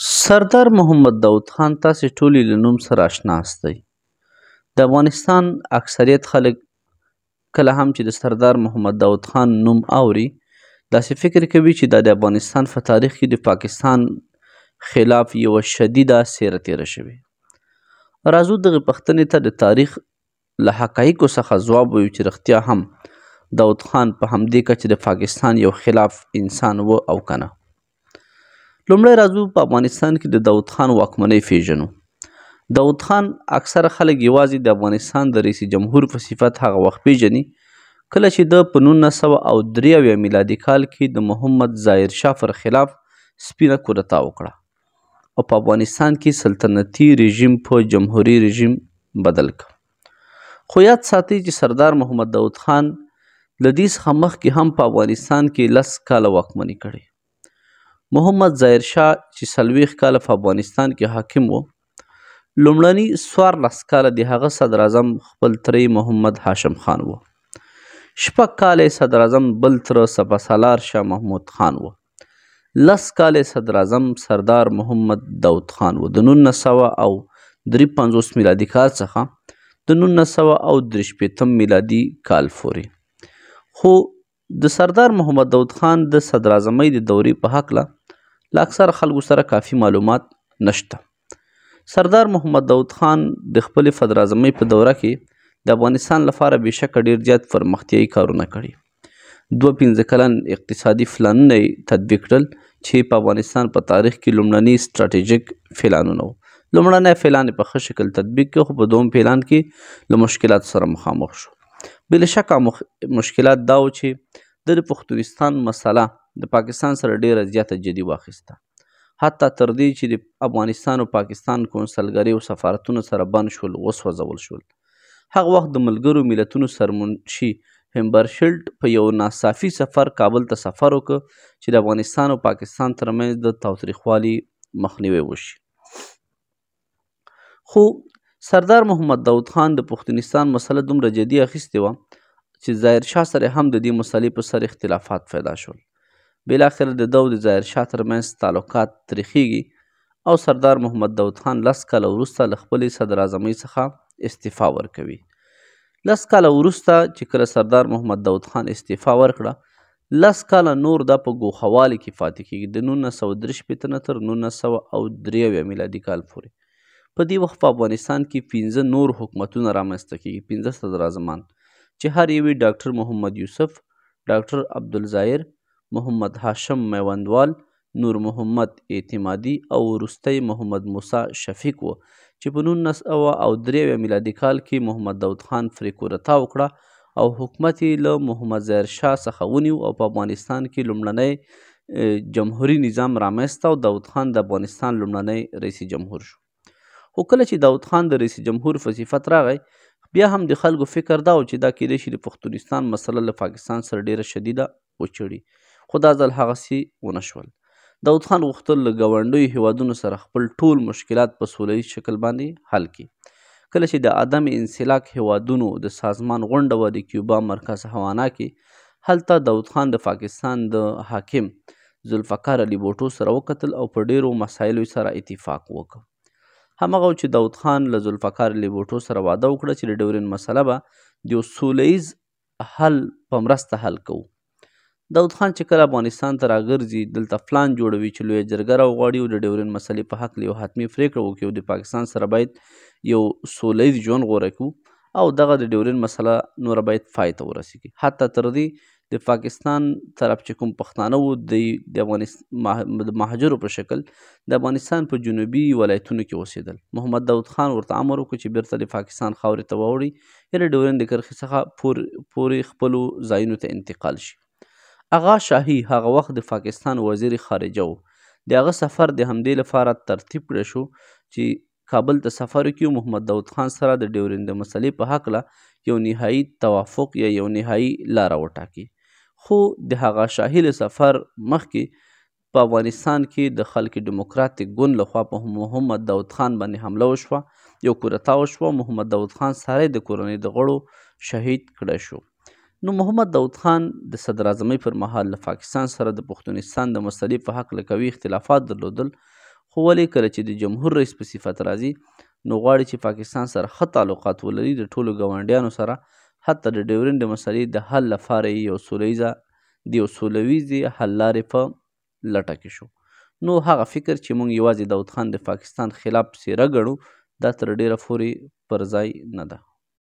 سردار محمد داود خان تاسې ټولې له نوم سره اشنا استئ. د افغانستان اکثریت خلک کله هم چې د سردار محمد داود خان نوم اوري داسې فکر کوي چې دا د افغانستان په تاریخ کې د پاکستان خلاف یوه شدیده څیره تیره شوې. راځو دغې پوښتنې ته د تاریخ له حقایقو څخه ځواب وایو چې رښتیا هم داود خان په همدې کچې د پاکستان یو خلاف انسان و او کنه. لومړی راځو په افغانستان کې د داود خان واکمنۍ پیژنو. داود خان اکثره خلک یوازې د افغانستان د رئیس جمهور په صفت هغه وخت پیژني کله چې د په 1993 میلادي کال کې د محمد ظاهر شاه پر خلاف سپینه کودتا وکړه او په افغانستان کې سلطنتي رژیم په جمهوري رژیم بدل کړ. خو یاد ساتئ چې سردار محمد داود خان له دې څخه مخکې هم په افغانستان کې 10 کاله واکمني کړې. محمد ظاهر شاه چې 40 کاله په افغانستان کې حاکم و، لومړني 14 کاله د هغه صدر اعظم خپل تره محمد هاشم خان و. 6 کاله صدر اعظم بل تره سپهسالار شاه محمود خان و. 10 کاله صدر اعظم سردار محمد داود خان و د 1953 میلادي کال څخه د 1963 میلادي کال پورې. خو د سردار محمد داود خان د صدر اعظمۍ د دورې په هکله له اکثره خلکو سره کافي معلومات نشته. سردار محمد داود خان د خپلې صدر اعظمۍ په دوره کې د افغانستان لپاره بېشکه ډېر زیات پرمختیایي کارونه کړي. 52 کلن اقتصادي پلانونه یې تطبیق کړل چې په افغانستان په تاریخ کې لومړني سټراټیژیک پلانونه وو. لومړنی پلان یې په ښه شکل تطبیق کړ، خو په دوم پلان کې له مشکلاتو سره مخامخ شو. بله شکه مشکلات دا و چې د پښتونستان مسله د پاکستان سره ډیره زیاته جدي واخیسته، حتی تر دې چې د افغانستان او پاکستان کونسلګرۍ او سفارتونه سره بند شول، وسوځول شول. هغه وخت د ملګرو ملتونو سرمنشي همبرشلټ په یو ناڅاپي سفر کابل ته سفر وکړ چې د افغانستان او پاکستان ترمنځ د تاوتریخوالي مخنیوی وشي. خو سردار محمد داود خان د پښتونستان مسله دومره جدي اخیستې وه چې ظاهر شاه سره هم د دې مسلې په سر اختلافات پیدا شول. بالاخره د ده او د ظاهر شاه ترمنځ تعلقات تریخیږي او سردار محمد داود خان 10 کاله وروسته له خپلې صدر اعظمۍ څخه استعفا ورکوي. 10 کاله وروسته چې کله سردار محمد داود خان استعفا ورکړه، 10 کاله نور دا په ګوښهوالي کې پاتې کیږي د 1963 تر 1993 میلادي کال پورې. په دې وخت په افغانستان کې 15 نور حکومتونه رامنځته کیږي، 15 صدر اعظمان چې هر یو ډاکټر محمد یوسف، ډاکټر عبدالظاهر، محمد هاشم میوندوال، نور محمد اعتمادي او وروستی محمد موسی شفیق و چې په 1993 میلادي کال کې محمد داود خان پرې کودتا وکړه او حکومت یې له محمد ظاهر شاه څخه ونیو او په افغانستان کې لومړنی جمهوري نظام رامنځته او داود خان د افغانستان لومړنی رئیس جمهور شو. خو کله چې داود خان د رئیس جمهور په صفت راغی، بیا هم د خلکو فکر دا و چې دا کیدای شي د پښتونستان مسله له پاکستان سره ډیره شدیده وچړي، خو دا ځل هغسې ونه شول. داود خان غوښتل له ګاونډیو هیوادونو سره خپل ټول مشکلات په سوله ییز شکل باندې حل کړي. کله چې د عدم انسلاک هیوادونو د سازمان غونډه وه د کیوبا مرکز هوانا کې، هلته داود خان د پاکستان د حاکم ذوالفقار علي بوټو سره وکتل او په ډیرو مسایلو سره اتفاق وکړ. همغه چې داود خان له ذوالفقار علي بوټو سره واده وکړه چې د ډیورند مسله به د یو سوله ییز حل په مرسته حل کوو. داود خان چې کله افغانستان ته راګرځي، دلته پلان جوړوي چې لویه جرګه راوغواړي او د ډیورند مسلې په هکله یو حتمي پرېکړه وکړي او د پاکستان سره باید یو سوله ییز ژوند غوره کړو او دغه د ډیورند مسله نوره باید پای ته ورسیږي. حتی تر دې د پاکستان طرف چې کوم پښتانه وو د مهاجرو په شکل د افغانستان په جنوبي ولایتونو کې اوسېدل. محمد داود خان ورته امر وکړ چې بیرته د پاکستان خاورې ته واوړي یا د ډیورند د کرښې څخه پورې خپلو ځایونو ته انتقال شي. اغا شاهي هغه وخت د پاکستان وزیر خارجه و. د هغه سفر د همدې لپاره ترتیب کړی شو چې کابل ته سفر وکړي او محمد داود خان سره د ډیورند د مسلې په هکله یو نهایي توافق یا یو نهایي لاره وټاکي. خو د هغه شاهي له سفر مخکې په افغانستان کې د خلق ډیموکراتیک ګوند لخوا په محمد داود خان باندې حمله وشوه، یو کودتا وشوه. محمد داود خان ساری د کورنۍ د غړو شهید کړی شو. نو محمد داود خان د صدر اعظمۍ پر مهال له پاکستان سره د پښتونستان د مسلې په هکله قوي اختلافات درلودل، خو ولې کله چې د جمهور رئیس په صفت راځي نو غواړي چې پاکستان سره ښه تعلقات ولري د ټولو ګاونډیانو سره، حتی د ډیورنډ مسلې د حل لپاره یې یو سولویزې حل لارې په لټه کې شو. نو هغه فکر چې موږ یوازې داود خان د پاکستان خلاف څیره ګڼو دا تر ډیره پورې پر ځای نه ده.